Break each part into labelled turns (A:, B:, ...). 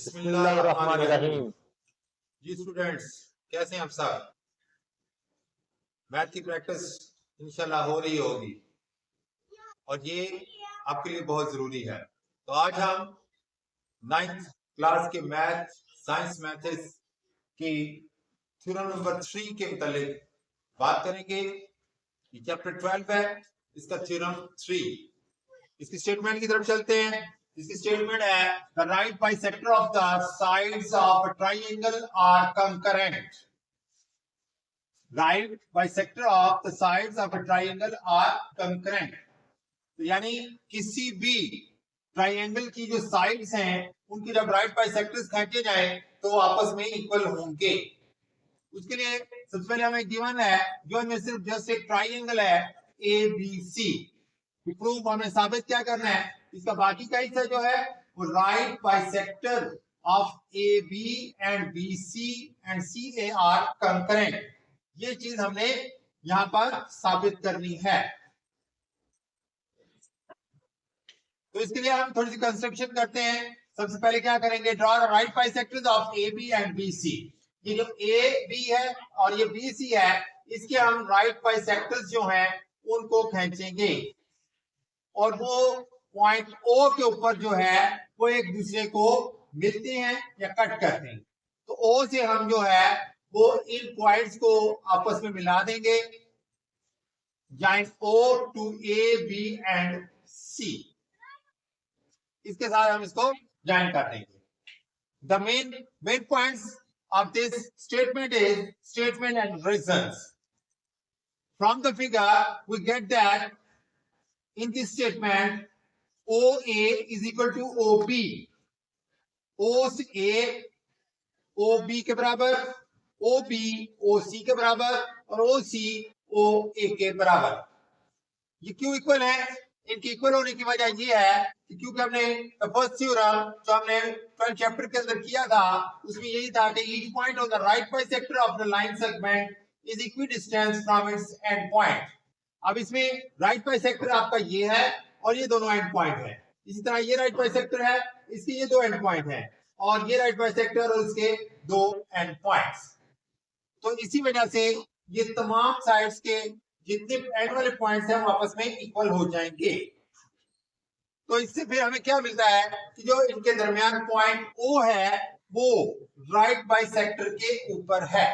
A: बिस्मिल्लाहिर्रहमानिर्रहीम।
B: जी स्टूडेंट्स, कैसे हैं आप सब? मैथ की प्रैक्टिस इंशाल्लाह हो रही होगी और ये आपके लिए बहुत जरूरी है। तो आज हम 9th क्लास के मैथ साइंस मैथ्स की थ्योरम नंबर 3 के मुतालिक बात करेंगे। ये चैप्टर 12 है, इसका थ्योरम 3। इसकी स्टेटमेंट की तरफ चलते हैं। इसकी स्टेटमेंट है the right bisector of the sides of a triangle are concurrent. Right bisector of the sides of a triangle are concurrent, तो यानी किसी भी ट्रायंगल की जो साइड्स हैं उनकी जब राइट बाइसेक्टर्स खींचे जाए तो आपस में इक्वल होंगे। उसके लिए सबसे पहले हमें गिवन है, गिवन में सिर्फ जस्ट एक ट्रायंगल है ए बी सी। प्रूफ हमें साबित क्या करना है, इसका बाकी का हिस्सा जो है वो right bisector of A B and B C and C A are concurrent, ये चीज हमने यहां पर साबित करनी है। तो इसके लिए हम थोड़ी सी कंस्ट्रक्शन करते हैं। सबसे पहले क्या करेंगे, draw the right bisectors of A B and B C. ये जो ए बी है और ये बी सी है, इसके हम राइट बाइसेक्टर्स जो हैं उनको खींचेंगे और वो पॉइंट ओ के ऊपर जो है वो एक दूसरे को मिलते हैं या कट करते हैं। तो ओ से हम जो है वो इन पॉइंट्स को आपस में मिला देंगे, join O to A B and C. इसके साथ हम इसको ज्वाइन कर देंगे। The main points of this statement is statement and reasons. From the figure we get that in this statement OA is equal to OB, O से A OB के बराबर, OB OC के बराबर और OC OA के बराबर। ये क्यों इक्वल है? इनके इक्वल होने की वजह ये है कि क्योंकि हमने फर्स्ट थ्योरम जो हमने 12 चैप्टर के अंदर किया था उसमें यही था कि each point on the right bisector of the line segment is equidistance from its and point. अब इसमें राइट बाइसेक्टर आपका ये है और ये दोनों एंड पॉइंट है। इसी तरह ये राइट बाइसेक्टर है, इसके ये दो एंड पॉइंट है और ये राइट बाइसेक्टर और इसके दो एंड पॉइंट्स। तो इसी वजह से ये तमाम साइड्स के जितने एंड वाले पॉइंट्स हैं वो आपस में इक्वल हो जाएंगे। तो इससे फिर हमें क्या मिलता है कि जो इनके दरमियान पॉइंट ओ है वो राइट बाइसेक्टर के ऊपर है।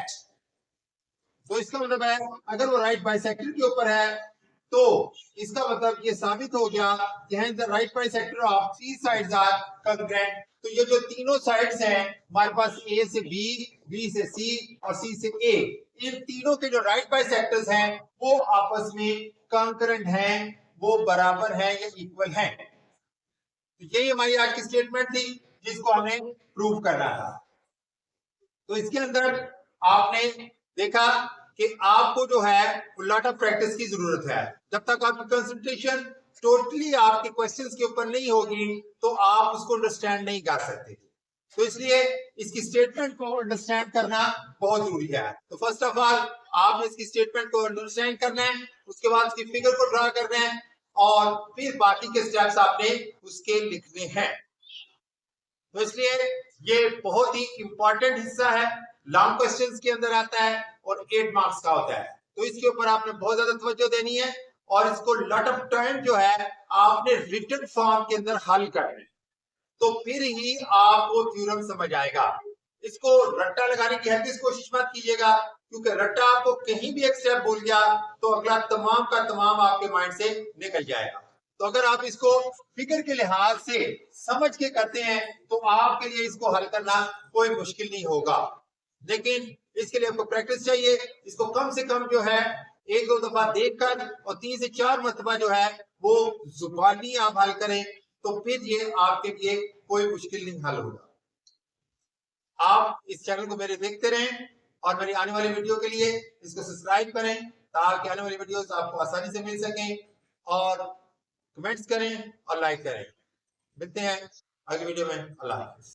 B: तो इसका मतलब है अगर वो राइट बाइसेक्टर के ऊपर है तो इसका मतलब ये साबित हो गया कि the right bisector of three sides are congruent. तो ये जो तीनों साइड्स हैं हमारे पास ए से बी, बी से सी और सी से ए, इन तीनों के जो राइट बाइसेक्टर्स हैं वो आपस में कंकरेंट हैं, वो बराबर हैं या इक्वल हैं। तो यही हमारी आज की स्टेटमेंट थी जिसको हमें प्रूव करना था। तो इसके अंदर आपने देखा कि आपको जो है लॉट ऑफ प्रैक्टिस की जरूरत है। जब तक आपकी कंसंट्रेशन टोटली आपके क्वेश्चंस के ऊपर नहीं होगी तो आप उसको अंडरस्टैंड नहीं कर सकते। तो इसलिए इसकी स्टेटमेंट को अंडरस्टैंड करना बहुत जरूरी है। तो फर्स्ट ऑफ ऑल आपने इसकी स्टेटमेंट को अंडरस्टैंड करना है, उसके बाद उसकी फिगर को ड्रा करना है और फिर बाकी के स्टेप्स आपने उसके लिखने हैं। तो इसलिए ये बहुत ही इंपॉर्टेंट हिस्सा है, लॉन्ग क्वेश्चंस के अंदर आता है और 8 मार्क्स का होता है। तो इसके ऊपर आपने बहुत ज्यादा तवज्जो देनी है और इसको लॉट ऑफ टाइम जो है आपने रिटन फॉर्म के अंदर हल करना है, तो फिर ही आपको थ्योरम समझ आएगा। इसको रट्टा लगाने की हरगिज कोशिश मत कीजिएगा, क्योंकि रट्टा आपको कहीं भी एक स्टेप भूल गया तो अगला तमाम का तमाम आपके माइंड से निकल जाएगा। तो अगर आप इसको फिगर के लिहाज से समझ के करते हैं तो आपके लिए इसको हल करना कोई मुश्किल नहीं होगा। लेकिन इसके लिए आपको प्रैक्टिस चाहिए। इसको कम से कम जो है 1-2 दफा देखकर और 3 से 4 मरतबा जो है वो जुबानी आप हल करें, तो फिर ये आपके लिए कोई मुश्किल नहीं हल होगा। आप इस चैनल को मेरे देखते रहें और मेरी आने वाली वीडियो के लिए इसको सब्सक्राइब करें ताकि आने वाली वीडियोस आपको आसानी से मिल सकें, और कमेंट्स करें और लाइक करें। मिलते हैं अगली वीडियो में। अल्लाह हाफिज।